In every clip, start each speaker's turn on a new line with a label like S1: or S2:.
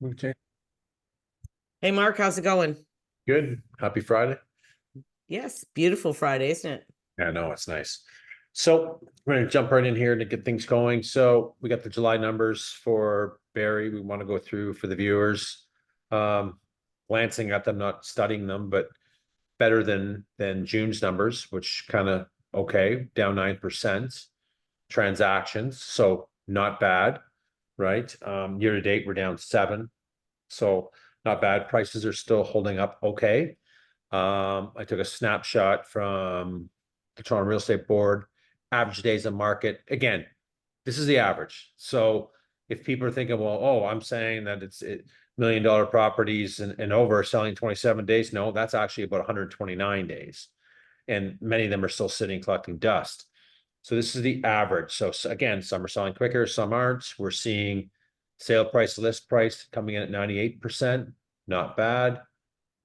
S1: Okay,
S2: Hey, Mark, how's it going?
S1: good. Happy Friday.
S2: Yes, beautiful Friday, isn't it?
S1: Yeah, no, it's nice. So we're going to jump right in here to get things going. So we got the July numbers for Barrie. We want to go through for the viewers. Glancing at them, not studying them, but better than June's numbers, which kind of okay, down 9% transactions. So not bad, right? Year to date, we're down 7. So not bad. Prices are still holding up okay. I took a snapshot from the Toronto Real Estate Board, average days on market. Again, this is the average. So if people are thinking, well, oh, I'm saying that it's $1 million properties and over are selling 27 days. No, that's actually about 129 days. And many of them are still sitting collecting dust. So this is the average. So again, some are selling quicker, some aren't. We're seeing sale price, list price coming in at 98%. Not bad.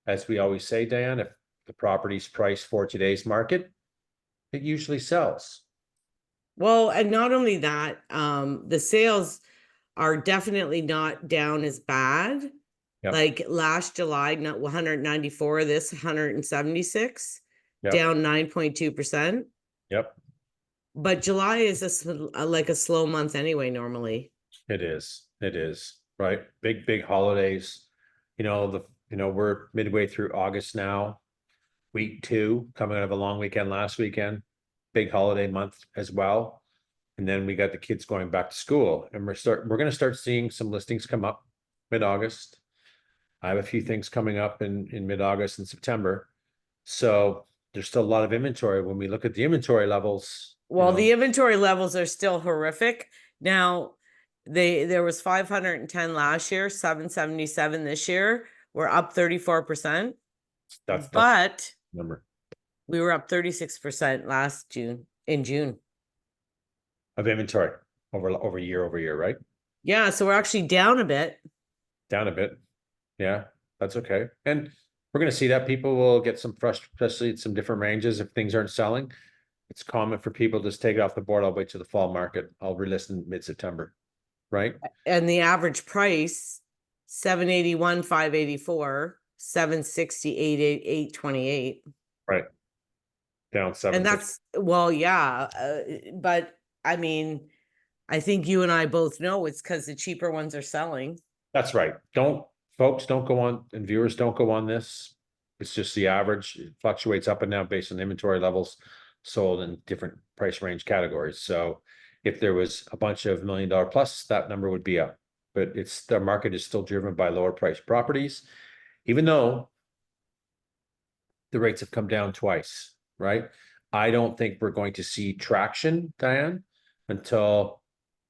S1: As we always say, Diane, if the property's priced for today's market, it usually sells.
S2: Well, and not only that, the sales are definitely not down as bad.
S1: Yep.
S2: Like last July, not 194, this 176,
S1: Yep.
S2: down 9.2%.
S1: Yep.
S2: But July is like a slow month anyway, normally.
S1: It is. It is. Right. Big holidays. We're midway through August now. Week 2, coming out of a long weekend last weekend. Big holiday month as well. And then we got the kids going back to school, and we're going to start seeing some listings come up mid-August. I have a few things coming up in mid-August and September. So there's still a lot of inventory. When we look at the inventory levels,
S2: Well, the inventory levels are still horrific. Now, there was 510 last year, 777 this year. We're up 34%.
S1: that's
S2: But
S1: number
S2: we were up 36% in June.
S1: of inventory over year, right?
S2: Yeah, so we're actually down a bit.
S1: Down a bit. Yeah, that's okay. And we're going to see that people will get some especially at some different ranges if things aren't selling. It's common for people to just take it off the board. I'll wait till the fall market. I'll relist in mid-September, right?
S2: And the average price, 781, 584, 768, 828.
S1: Right. Down 7.
S2: And that's, well, yeah. But I mean, I think you and I both know it's because the cheaper ones are selling.
S1: That's right. Folks, don't go on, and viewers don't go on this. It's just the average. It fluctuates up and down based on inventory levels sold in different price range categories. So if there was a bunch of $1 million plus, that number would be up. But the market is still driven by lower priced properties, even though the rates have come down twice, right? I don't think we're going to see traction, Diane, until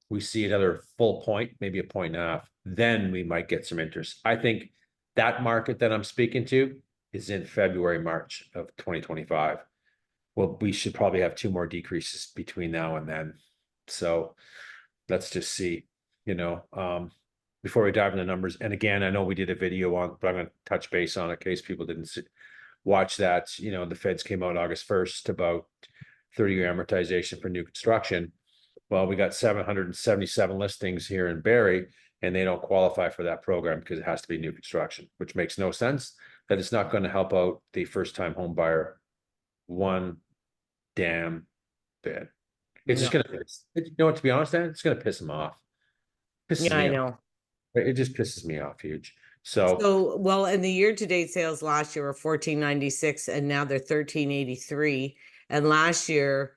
S1: we see another full point, maybe a point and a half. Then we might get some interest. I think that market that I'm speaking to is in February, March of 2025. Well, we should probably have 2 more decreases between now and then. So let's just see, before we dive into the numbers. And again, I know we did a video on, but I'm going to touch base on it in case people didn't watch that. The feds came out August 1st about 30-year amortization for new construction. Well, we got 777 listings here in Barrie, and they don't qualify for that program because it has to be new construction, which makes no sense. That it's not going to help out the first-time home buyer one damn bit. It's just going to, to be honest, Dan, it's going to piss them off.
S2: Yeah, I know.
S1: It just pisses me off huge. So
S2: well, and the year-to-date sales last year were 1496, and now they're 1383. And last year,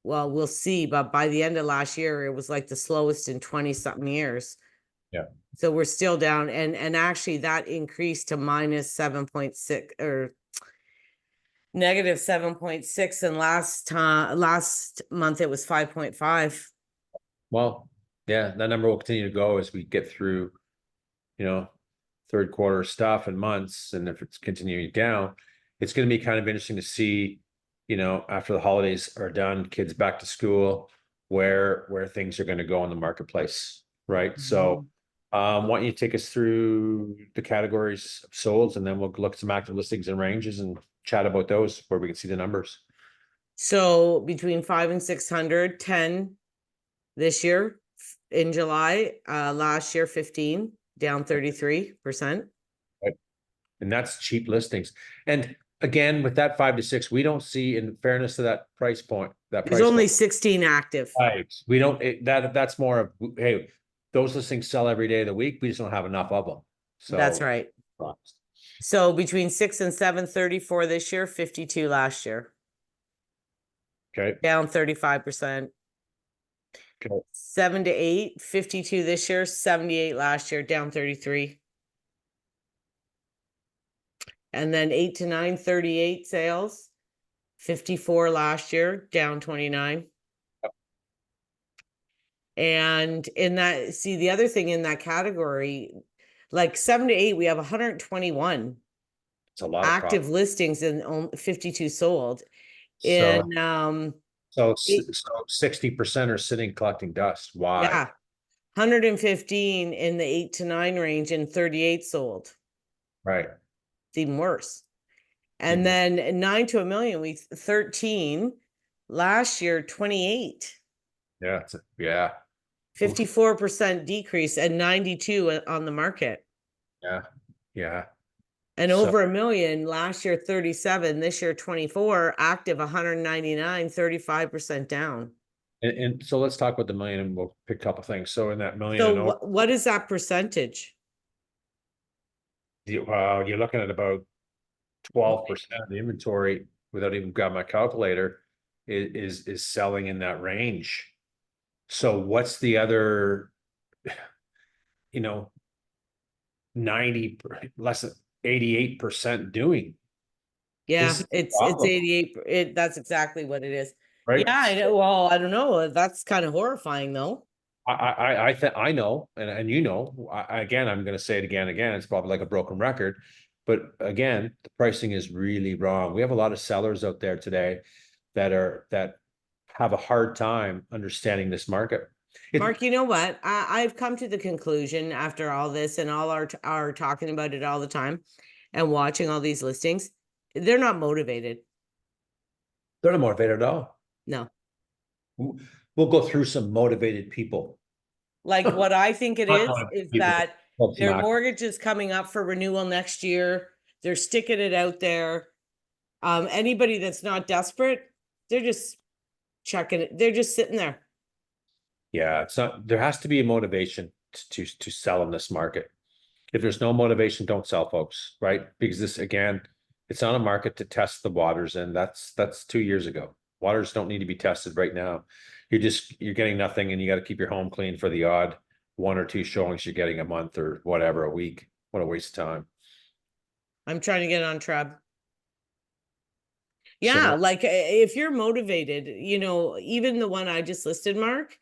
S2: well, we'll see, but by the end of last year, it was like the slowest in 20-something years.
S1: Yeah.
S2: So we're still down, and actually that increased to minus 7.6 or negative 7.6, and last month it was 5.5.
S1: Well, yeah, that number will continue to go as we get through, third quarter stuff and months. And if it's continuing down, it's going to be kind of interesting to see, after the holidays are done, kids back to school, where things are going to go in the marketplace, right? So why don't you take us through the categories of solds, and then we'll look at some active listings and ranges and chat about those where we can see the numbers.
S2: So between 500 and 600, 10 this year in July, last year 15, down 33%.
S1: And that's cheap listings. And again, with that 5 to 6, we don't see, in fairness to that price point,
S2: There's only 16 active.
S1: right. We don't, that's more of, hey, those listings sell every day of the week. We just don't have enough of them. So
S2: That's right. So between 6 and 7, 34 this year, 52 last year.
S1: Okay.
S2: Down 35%.
S1: Okay.
S2: 7 to 8, 52 this year, 78 last year, down 33. And then 8 to 9, 38 sales, 54 last year, down 29. And in that, see, the other thing in that category, like 7 to 8, we have 121
S1: It's a lot of
S2: active listings and 52 sold.
S1: So,
S2: And
S1: so 60% are sitting collecting dust. Why?
S2: yeah, 115 in the 8 to 9 range and 38 sold.
S1: Right.
S2: It's even worse. And then 9 to a million, we 13 last year, 28.
S1: Yeah. Yeah.
S2: 54% decrease and 92 on the market.
S1: Yeah. Yeah.
S2: And
S1: So-
S2: over a million last year, 37, this year, 24, active 199, 35% down.
S1: And so let's talk about the million and we'll pick a couple things. So in that million, and
S2: So what is that percentage?
S1: you're looking at about 12% of the inventory without even grabbing my calculator is selling in that range. So what's the other, 90 less than 88% doing?
S2: Yeah,
S1: This is
S2: it's
S1: problem,
S2: 88. That's exactly what it is.
S1: right?
S2: Yeah, I know. Well, I don't know. That's kind of horrifying though.
S1: I know, and again, I'm going to say it again and again. It's probably like a broken record, but again, the pricing is really wrong. We have a lot of sellers out there today that have a hard time understanding this market.
S2: Mark, you know what? I've come to the conclusion after all this and all our talking about it all the time and watching all these listings, they're not motivated.
S1: They're not motivated at all.
S2: No.
S1: We'll go through some motivated people.
S2: Like what I think it is that their
S1: Not.
S2: mortgage is coming up for renewal next year. They're sticking it out there. Anybody that's not desperate, they're just checking it. They're just sitting there.
S1: Yeah, it's not. There has to be a motivation to sell in this market. If there's no motivation, don't sell, folks. Right? Because this, again, it's not a market to test the waters, and that's 2 years ago. Waters don't need to be tested right now. You're getting nothing, and you got to keep your home clean for the odd 1 or 2 showings you're getting a month or whatever, a week. What a waste of time.
S2: I'm trying to get on Treb. Yeah, like if you're motivated, even the one I just listed, Mark,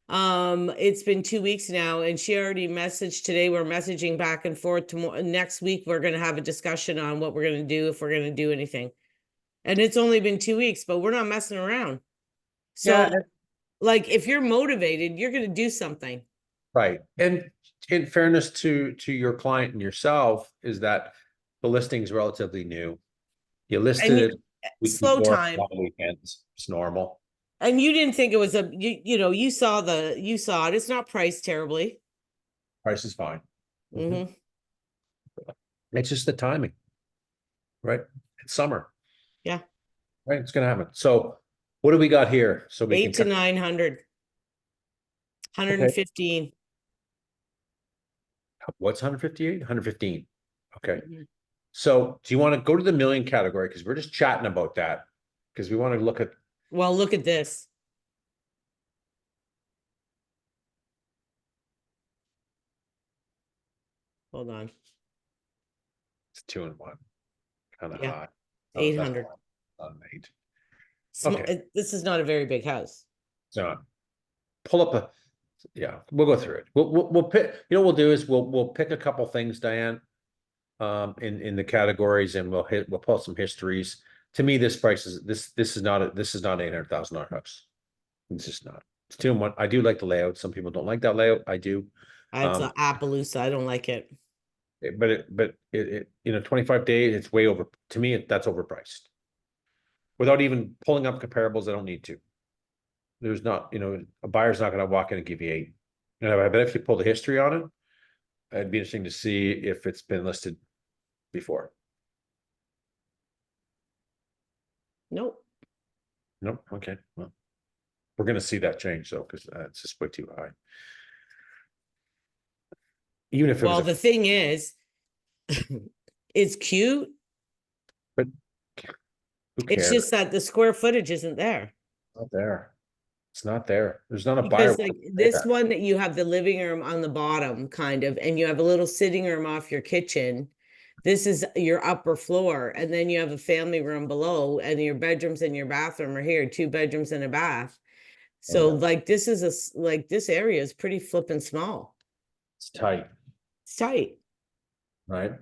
S2: it's been 2 weeks now and she already messaged today. We're messaging back and forth. Next week, we're going to have a discussion on what we're going to do, if we're going to do anything. And it's only been 2 weeks, but we're not messing around. So
S1: Yeah.
S2: like, if you're motivated, you're going to do something.
S1: Right. And in fairness to your client and yourself, is that the listing is relatively new. You listed it
S2: slow time.
S1: Weekends. It's normal.
S2: And you didn't think it was you saw it. It's not priced terribly.
S1: Price is fine.
S2: Mm-hmm.
S1: It's just the timing, right? It's summer.
S2: Yeah.
S1: Right. It's gonna happen. So what do we got here? So we
S2: 8 to 900. 115.
S1: Okay. What's 158? 115. Okay.
S2: Mm-hmm.
S1: So do you want to go to the million category? Because we're just chatting about that. Because we want to look at.
S2: Well, look at this. Hold on.
S1: It's 2 and 1. Kind of
S2: Yeah.
S1: high.
S2: 800.
S1: Not an 8.
S2: Okay. This is not a very big house.
S1: So pull up we'll go through it. We'll pick, what we'll do is we'll pick a couple things, Diane, in the categories, and we'll pull some histories. To me, this price is this is not $800,000 house. It's just not. It's 2 and 1. I do like the layout. Some people don't like that layout. I do.
S2: It's an Appaloosa. I don't like it.
S1: But 25 days, it's way over. To me, that's overpriced. Without even pulling up comparables, I don't need to. There's not, a buyer's not going to walk in and give you 8. I bet if you pull the history on it, It'd be interesting to see if it's been listed before.
S2: Nope.
S1: Nope, okay, well, we're gonna see that change though, because it's just way too high. Even if it was
S2: Well, the thing is, it's cute.
S1: but who
S2: It's
S1: cares?
S2: just that the square footage isn't there.
S1: Not there. It's not there. There's not a buyer.
S2: Because like this one that you have the living room on the bottom kind of, and you have a little sitting room off your kitchen. This is your upper floor, and then you have a family room below, and your bedrooms and your bathroom are here, 2 bedrooms and a bath. So like this is like this area is pretty flippin' small.
S1: It's tight,
S2: It's tight.
S1: right?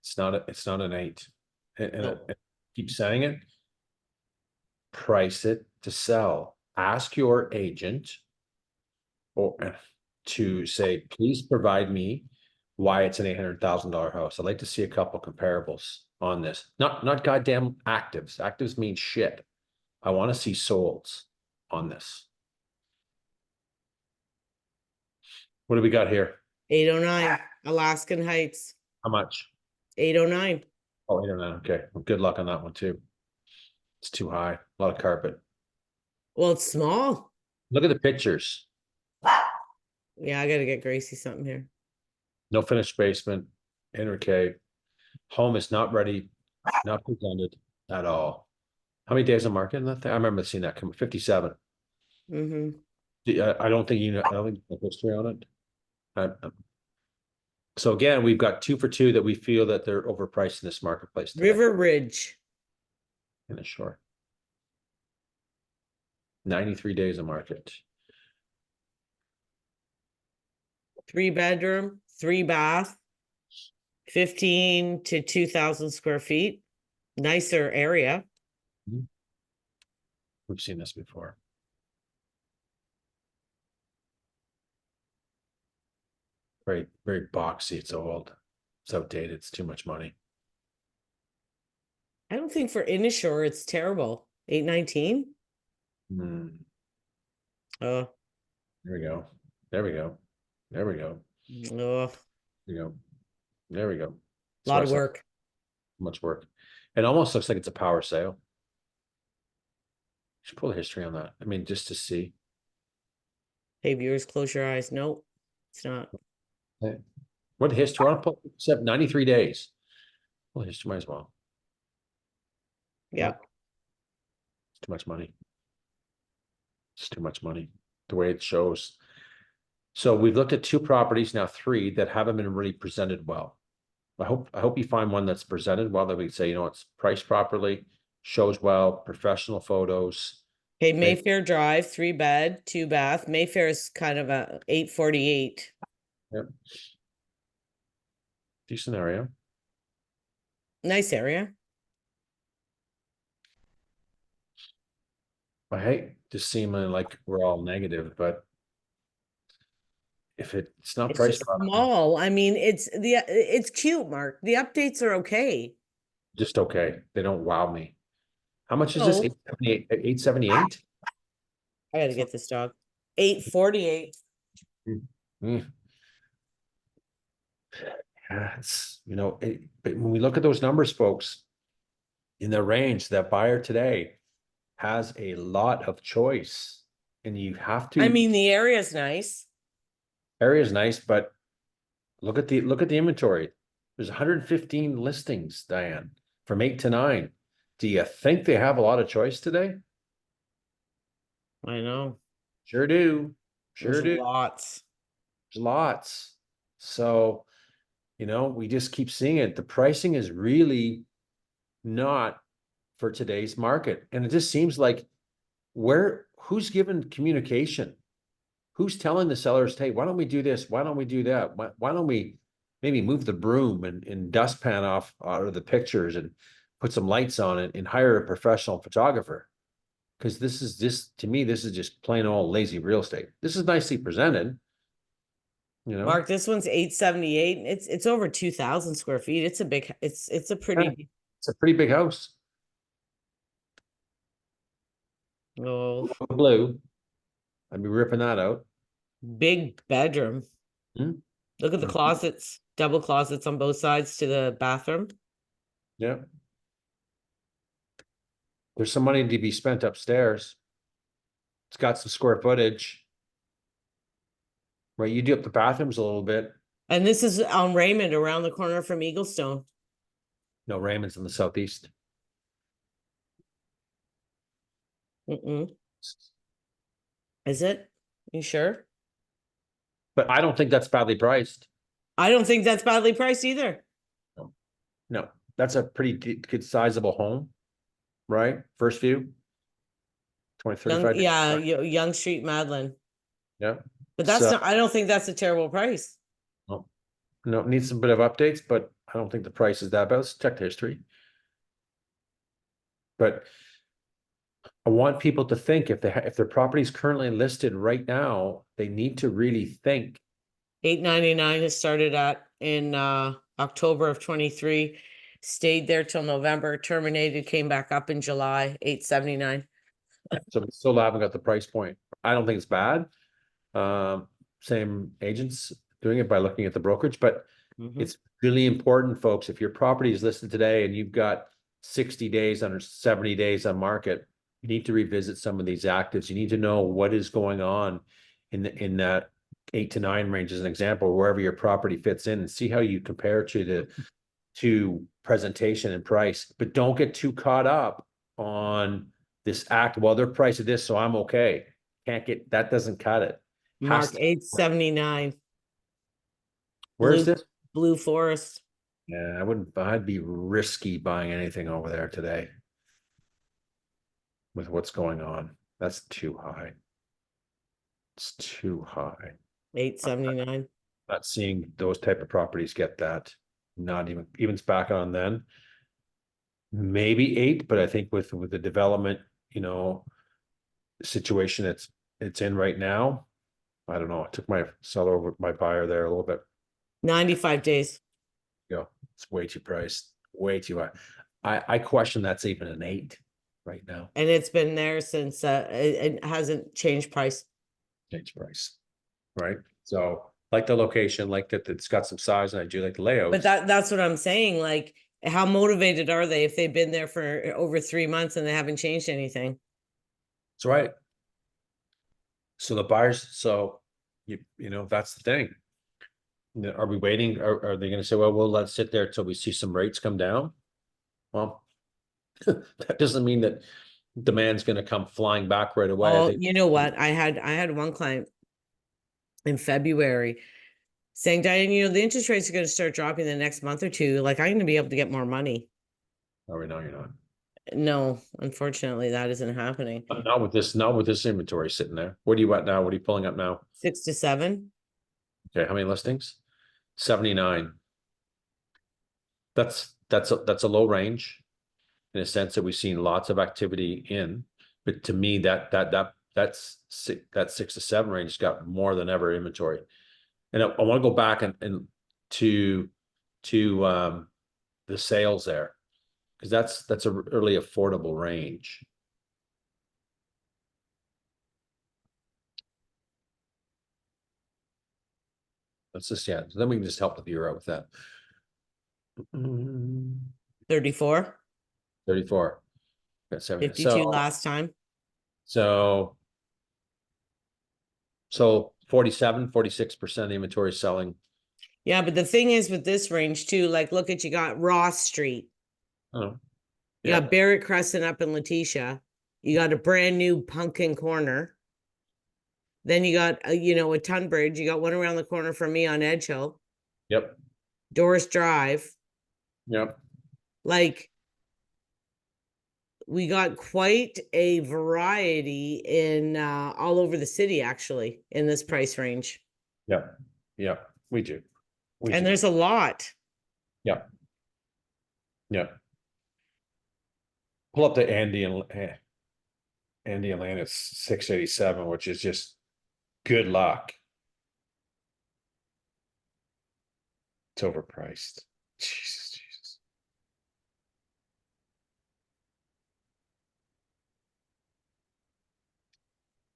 S1: It's not an 8. And
S2: No.
S1: I keep saying it. Price it to sell. Ask your agent or to say, please provide me why it's an $800,000 house. I'd like to see a couple comparables on this. Not goddamn actives. Actives mean shit. I want to see solds on this. What do we got here?
S2: 809 Alaskan Heights.
S1: How much?
S2: 809.
S1: Oh, 809. Okay. Well, good luck on that one too. It's too high. A lot of carpet.
S2: Well, it's small.
S1: Look at the pictures.
S2: Yeah, I gotta get Gracie something here.
S1: No finished basement. Inner cave. Home is not ready. Not presented at all. How many days on market in that thing? I remember seeing that come 57. I don't think you know. I don't think there's history on it. So again, we've got 2 for 2 that we feel that they're overpriced in this marketplace today.
S2: River Ridge.
S1: In the short. 93 days of market.
S2: 3 bedroom, 3 bath, 15 to 2,000 square feet. Nicer area.
S1: We've seen this before. Very, very boxy. It's old. It's outdated. It's too much money.
S2: I don't think for Inishore it's terrible. 819.
S1: Hmm.
S2: Oh,
S1: There we go. There we go. There we go.
S2: oh,
S1: There we go. There we go.
S2: a lot of work.
S1: Much work. It almost looks like it's a power sale. Should pull the history on that. I mean, just to see.
S2: Hey, viewers, close your eyes. Nope, it's not.
S1: Hey, what history? I want to pull except 93 days. Well, history might as well.
S2: Yeah.
S1: It's too much money. It's too much money. The way it shows. So we've looked at 2 properties, now 3 that haven't been really presented well. I hope you find one that's presented well that we can say, you know, it's priced properly, shows well, professional photos.
S2: Okay, Mayfair Drive, 3 bed, 2 bath. Mayfair is kind of a 848.
S1: Yep. Decent area.
S2: Nice area.
S1: I hate to seem like we're all negative, but if it's not
S2: It's
S1: priced
S2: just
S1: properly,
S2: small. I mean, it's cute, Mark. The updates are okay.
S1: just okay. They don't wow me. How much is this?
S2: No.
S1: 878? 878?
S2: I gotta get this dog. 848.
S1: Mm. Yeah, it's, you know, but when we look at those numbers, folks, in the range, that buyer today has a lot of choice, and you have to.
S2: I mean, the area's nice.
S1: Area is nice, but look at the inventory. There's 115 listings, Diane, from 8 to 9. Do you think they have a lot of choice today?
S2: I know.
S1: Sure do. Sure
S2: There's
S1: do.
S2: lots.
S1: There's lots. So, you know, we just keep seeing it. The pricing is really not for today's market. And it just seems like who's given communication? Who's telling the sellers, hey, why don't we do this? Why don't we do that? Why don't we maybe move the broom and dustpan off out of the pictures and put some lights on it and hire a professional photographer? Because this is just, to me, this is just plain old lazy real estate. This is nicely presented. You know,
S2: Mark, this one's 878. It's over 2,000 square feet. It's a big, it's a pretty,
S1: it's a pretty big house.
S2: oh,
S1: Blue. I'd be ripping that out.
S2: big bedroom.
S1: Hmm?
S2: Look at the closets, double closets on both sides to the bathroom.
S1: Yeah. There's some money to be spent upstairs. It's got some square footage. Right, you do up the bathrooms a little bit.
S2: And this is on Raymond around the corner from Eaglestone.
S1: No, Raymond's in the southeast.
S2: Is it? You sure?
S1: But I don't think that's badly priced.
S2: I don't think that's badly priced either.
S1: No, that's a pretty good sizable home, right? First view. 20, 35.
S2: Young Street, Madeleine.
S1: Yeah.
S2: But that's not, I don't think that's a terrible price.
S1: No, no, it needs some bit of updates, but I don't think the price is that bad. Let's check the history. But I want people to think if their property is currently listed right now, they need to really think.
S2: $8.99 has started at in October of 23, stayed there till November, terminated, came back up in July, $8.79.
S1: So we still haven't got the price point. I don't think it's bad. Same agents doing it by looking at the brokerage, but it's really important, folks. If your property is listed today and you've got 60 days under 70 days on market, you need to revisit some of these actives. You need to know what is going on in that 8 to 9 range as an example, wherever your property fits in, and see how you compare to presentation and price. But don't get too caught up on this act. Well, they're priced at this, so I'm okay. Can't get that, doesn't cut it.
S2: Mark, $8.79.
S1: Where's this?
S2: Blue Forest.
S1: Yeah, I'd be risky buying anything over there today with what's going on. That's too high. It's too high.
S2: $8.79.
S1: Not seeing those type of properties get that. Not even back on then. Maybe 8, but I think with the development, situation it's in right now, I don't know. I took my seller over my buyer there a little bit.
S2: 95 days.
S1: It's way too priced, way too high. I question that's even an 8 right now.
S2: And it's been there since it hasn't changed price.
S1: Right? So like the location, like that it's got some size, and I do like the layout.
S2: But that's what I'm saying. Like, how motivated are they if they've been there for over 3 months and they haven't changed anything?
S1: That's right. So the buyers, that's the thing. Are we waiting? Are they going to say, well, we'll let it sit there till we see some rates come down? Well, that doesn't mean that demand's going to come flying back right away.
S2: Oh, you know what? I had one client in February saying, Diane, the interest rates are going to start dropping the next month or two. Like, I'm going to be able to get more money.
S1: Oh, no, you're not.
S2: No, unfortunately, that isn't happening.
S1: Not with this inventory sitting there. What are you at now? What are you pulling up now?
S2: 6 to 7.
S1: Okay, how many listings? 79. That's a low range in a sense that we've seen lots of activity in, but to me that's 6 to 7 range got more than ever inventory. And I want to go back and to the sales there, because that's a really affordable range. Let's just, so then we can just help the viewer out with that.
S2: 34.
S1: 34. Got
S2: 52 last time.
S1: So 47, 46% of the inventory is selling.
S2: Yeah, but the thing is with this range too, like, look at, you got Ross Street.
S1: Oh,
S2: you got Barrett Crescent up in Letitia. You got a brand new Pumpkin Corner. Then you got, a Tunbridge. You got one around the corner from me on Edge Hill.
S1: Yep.
S2: Doris Drive.
S1: Yep.
S2: Like, we got quite a variety in all over the city, actually, in this price range.
S1: Yeah. Yeah, we do.
S2: There's a lot.
S1: Yeah. Yeah. Pull up the Andy and Land at 687, which is just good luck. It's overpriced. Jesus.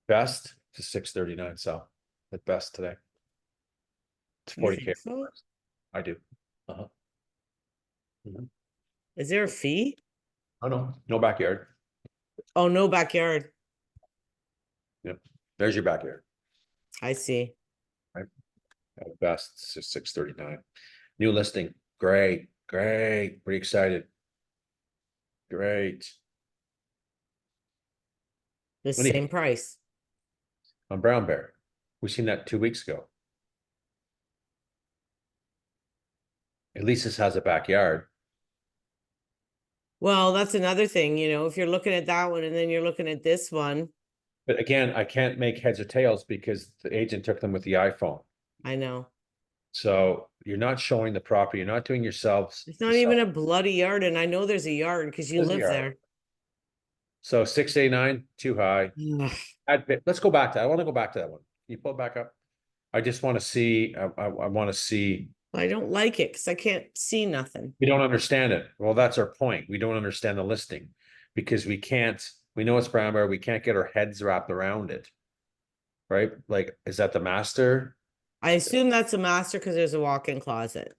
S1: Best to 639 sell at best today. It's
S2: You
S1: 40K.
S2: think so?
S1: I do. Uh-huh. Mhm.
S2: Is there a fee?
S1: Oh, no, no backyard.
S2: Oh, no backyard.
S1: Yep. There's your backyard.
S2: I see.
S1: Right. At best, it's just 639. New listing. Great, great. Pretty excited. Great.
S2: The
S1: What do you
S2: same price.
S1: on Brown Bear? We seen that 2 weeks ago. At least this has a backyard.
S2: Well, that's another thing, you know, if you're looking at that one and then you're looking at this one,
S1: But again, I can't make heads or tails because the agent took them with the iPhone.
S2: I know.
S1: So you're not showing the property. You're not doing yourselves.
S2: It's not even a bloody yard, and I know there's a yard because you live there.
S1: So 689, too high.
S2: Ugh.
S1: Let's go back to that. I want to go back to that one. Can you pull it back up? I just want to see, I want to see.
S2: I don't like it because I can't see nothing.
S1: We don't understand it. Well, that's our point. We don't understand the listing because we know it's brown bear. We can't get our heads wrapped around it. Right? Like, is that the master?
S2: I assume that's a master because there's a walk-in closet.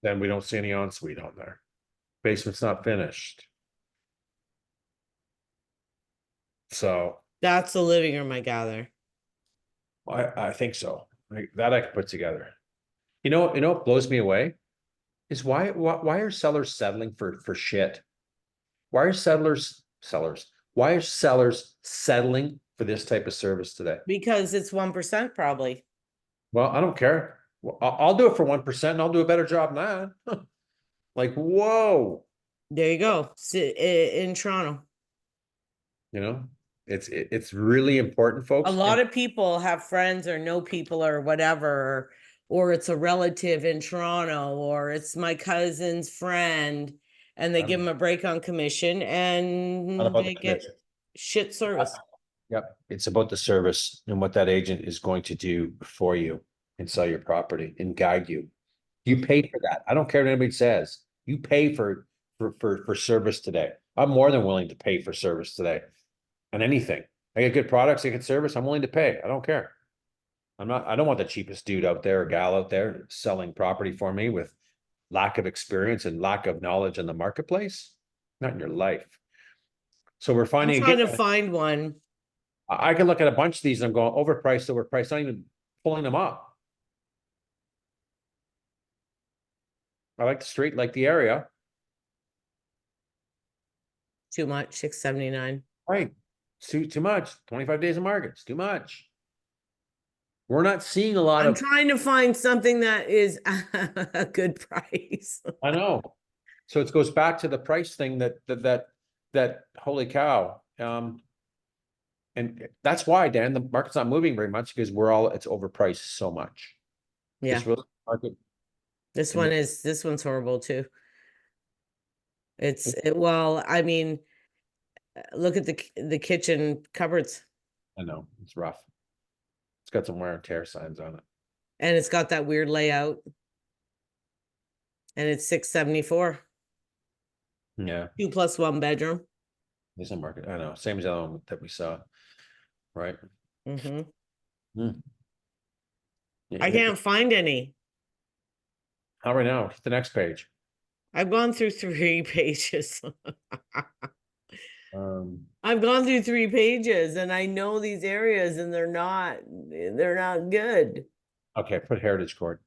S1: Then we don't see any ensuite on there. Basement's not finished. So
S2: That's the living room, I gather.
S1: I think so. Like that I could put together. You know what blows me away is why are sellers settling for shit? Why are sellers settling for this type of service today?
S2: Because it's 1% probably.
S1: Well, I don't care. Well, I'll do it for 1% and I'll do a better job than that. Like, whoa,
S2: There you go. In Toronto.
S1: you know, it's really important, folks.
S2: A lot of people have friends or know people or whatever, or it's a relative in Toronto, or it's my cousin's friend, and they give them a break on commission
S1: Not
S2: and
S1: about
S2: they
S1: the
S2: get
S1: commission.
S2: shit service.
S1: Yep. It's about the service and what that agent is going to do for you and sell your property and guide you. You paid for that. I don't care what anybody says. You pay for service today. I'm more than willing to pay for service today on anything. I get good products, I get service, I'm willing to pay. I don't care. I don't want the cheapest dude out there or gal out there selling property for me with lack of experience and lack of knowledge in the marketplace. Not in your life. So we're
S2: I'm
S1: finding
S2: trying to
S1: again,
S2: find one.
S1: I can look at a bunch of these and I'm going overpriced, not even pulling them up. I like the street, like the area.
S2: Too much, 679.
S1: Right. Too much. 25 days of market. It's too much. We're not seeing a lot
S2: I'm
S1: of,
S2: trying to find something that is a good price.
S1: I know. So it goes back to the price thing that holy cow. And that's why, Dan, the market's not moving very much because it's overpriced so much.
S2: Yeah,
S1: This real market,
S2: this one's horrible too. Well, I mean, look at the kitchen cupboards,
S1: I know, it's rough. It's got some wear and tear signs on it.
S2: and it's got that weird layout. And it's 674.
S1: Yeah,
S2: 2 plus 1 bedroom.
S1: there's a market. I know, same as the other one that we saw. Right.
S2: Mm-hmm.
S1: Hmm. Yeah,
S2: I can't find any.
S1: how right now? Hit the next page.
S2: I've gone through 3 pages.
S1: Um,
S2: I've gone through 3 pages and I know these areas and they're not good.
S1: okay, put Heritage Court.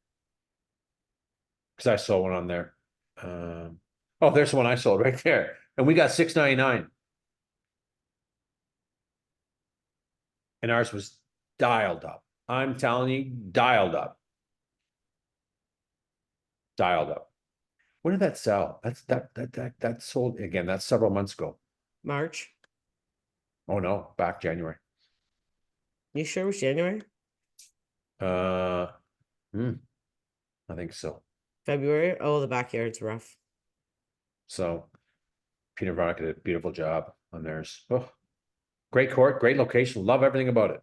S1: Because I saw one on there. Oh, there's the one I sold right there. And we got 699. And ours was dialed up. I'm telling you, dialed up. Dialed up. When did that sell? That sold again. That's several months ago.
S2: March.
S1: Oh no, back January.
S2: You sure it was January?
S1: Uh, I think so.
S2: February? Oh, the backyard's rough.
S1: So Peter Veronica did a beautiful job on theirs. Oh, great court, great location. Love everything about it.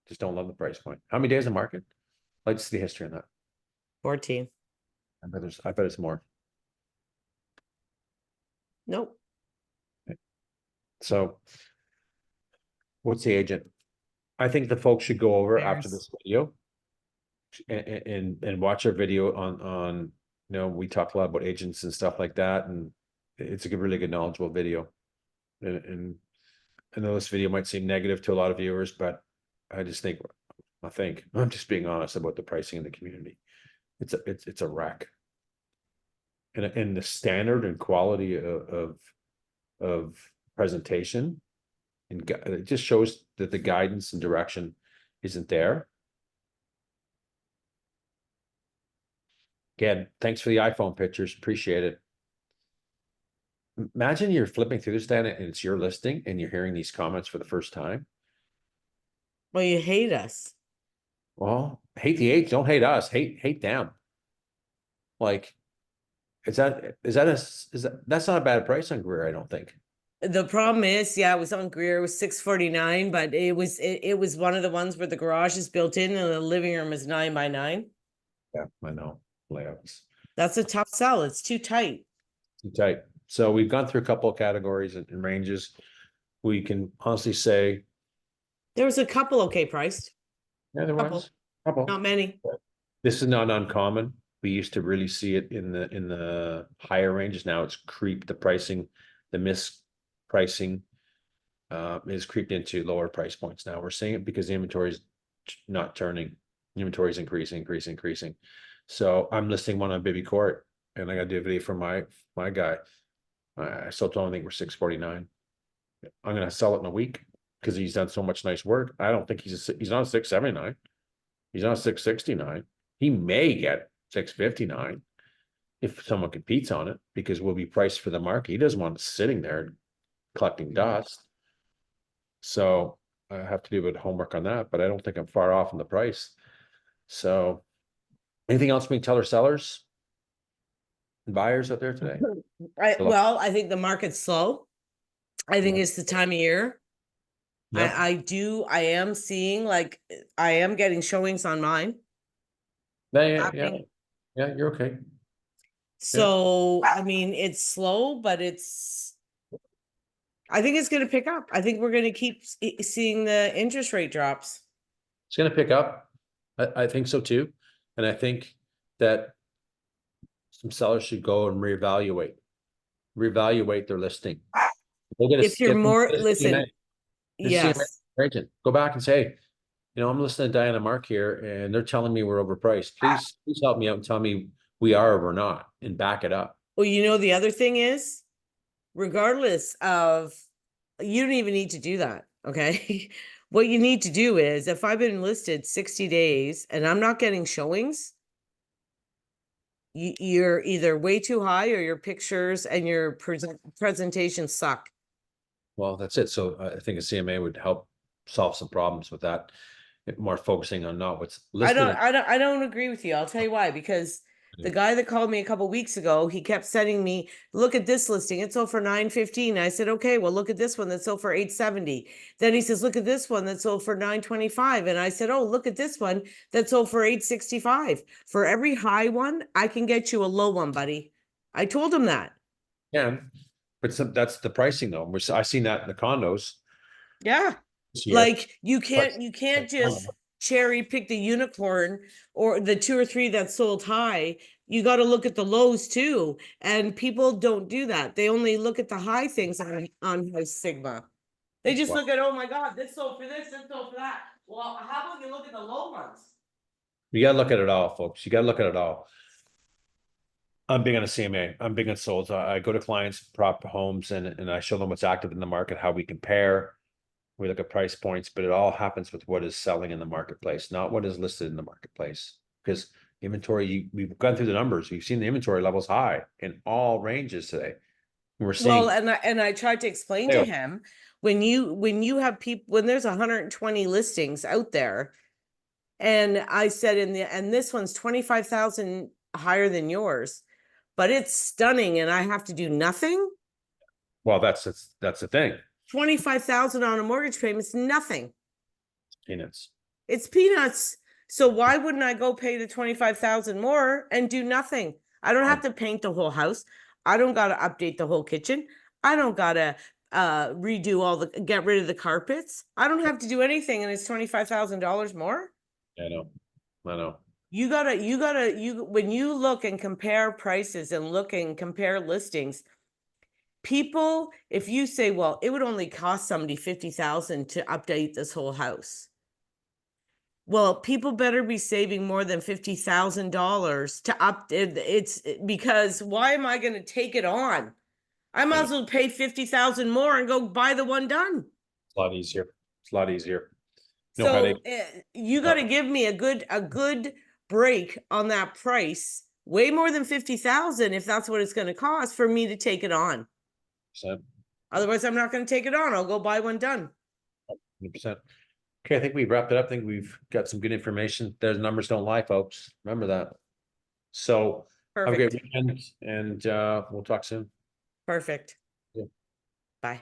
S1: Just don't love the price point. How many days in market? Like to see the history on that.
S2: 14.
S1: I bet it's more.
S2: Nope.
S1: So what's the agent? I think the folks should go over after
S2: Bears.
S1: this video and watch our video on, we talk a lot about agents and stuff like that, and it's a really good knowledgeable video. And I know this video might seem negative to a lot of viewers, but I think I'm just being honest about the pricing in the community. It's a wreck. And the standard and quality of presentation, and it just shows that the guidance and direction isn't there. Again, thanks for the iPhone pictures, appreciate it. Imagine you're flipping through this, Dan, and it's your listing and you're hearing these comments for the first time.
S2: Well, you hate us.
S1: Well, hate the age, don't hate us, hate them. Like, that's not a bad price on Greer, I don't think.
S2: The problem is, yeah, it was on Greer, it was $649, but it was one of the ones where the garage is built in and the living room is 9x9.
S1: Yeah, I know, layouts.
S2: That's a tough sell. It's too tight.
S1: Too tight. So we've gone through a couple of categories and ranges. We can honestly say.
S2: There was a couple okay priced.
S1: Yeah, there was. Couple.
S2: Not many.
S1: This is not uncommon. We used to really see it in the higher ranges. Now it's creeped the pricing, the mispricing is creeped into lower price points. Now we're seeing it because the inventory is not turning. Inventory is increasing. So I'm listing one on Bibby Court, and I got to do a video for my guy. I still don't think we're 649. I'm gonna sell it in a week because he's done so much nice work. I don't think he's on 679. He's on 669. He may get 659 if someone competes on it, because we'll be priced for the market. He doesn't want it sitting there collecting dust. So I have to do a bit of homework on that, but I don't think I'm far off in the price. So anything else we can tell our sellers and buyers out there today?
S2: Well, I think the market's slow. I think it's the time of year.
S1: Yep.
S2: I am seeing, like, I am getting showings on mine.
S1: Yeah, you're okay.
S2: So, I mean, it's slow, but I think it's going to pick up. I think we're going to keep seeing the interest rate drops.
S1: It's going to pick up. I think so too. And I think that some sellers should go and reevaluate their listing.
S2: If you're more, listen, yes.
S1: Go back and say, I'm listening to Diane and Mark here, and they're telling me we're overpriced. Please help me out and tell me we are or we're not, and back it up.
S2: Well, the other thing is, regardless of, you don't even need to do that, okay? What you need to do is, if I've been listed 60 days and I'm not getting showings, you're either way too high or your pictures and your presentation suck.
S1: Well, that's it. So I think a CMA would help solve some problems with that. More focusing on not what's listed.
S2: I don't agree with you. I'll tell you why. Because the guy that called me a couple weeks ago, he kept sending me, look at this listing. It's sold for $915. I said, okay, well, look at this one that's sold for $870. Then he says, look at this one that's sold for $925. And I said, oh, look at this one that's sold for $865. For every high one, I can get you a low one, buddy. I told him that.
S1: Yeah, but that's the pricing though. I seen that in the condos.
S2: Yeah. Like you can't just cherry pick the unicorn or the 2 or 3 that sold high. You got to look at the lows too. And people don't do that. They only look at the high things on House Sigma. They just look at, oh my God, this sold for this sold for that. Well, how about you look at the low ones?
S1: You got to look at it all, folks. You got to look at it all. I'm big on a CMA. I'm big on solds. I go to clients, prop homes, and I show them what's active in the market, how we compare. We look at price points, but it all happens with what is selling in the marketplace, not what is listed in the marketplace. Because inventory, we've gone through the numbers. We've seen the inventory levels high in all ranges today. We're seeing.
S2: Well, and I tried to explain to him, when you have people, when there's 120 listings out there, and I said and this one's 25,000 higher than yours, but it's stunning, and I have to do nothing.
S1: Well, that's the thing.
S2: 25,000 on a mortgage payment is nothing.
S1: Peanuts.
S2: It's peanuts. So why wouldn't I go pay the 25,000 more and do nothing? I don't have to paint the whole house. I don't got to update the whole kitchen. I don't got to redo get rid of the carpets. I don't have to do anything, and it's $25,000 more.
S1: I know.
S2: when you look and compare prices and look and compare listings, people, if you say, well, it would only cost somebody 50,000 to update this whole house. Well, people better be saving more than $50,000 to it's because why am I gonna take it on? I might as well pay 50,000 more and go buy the one done.
S1: It's a lot easier. It's a lot easier. No
S2: So
S1: headache.
S2: you gotta give me a good break on that price, way more than 50,000 if that's what it's gonna cost for me to take it on.
S1: 100%.
S2: Otherwise, I'm not gonna take it on. I'll go buy one done.
S1: 100%. Okay, I think we've wrapped it up. I think we've got some good information. Their numbers don't lie, folks. Remember that. So have a great
S2: Perfect.
S1: weekend, and we'll talk soon.
S2: Perfect.
S1: Yeah.
S2: Bye.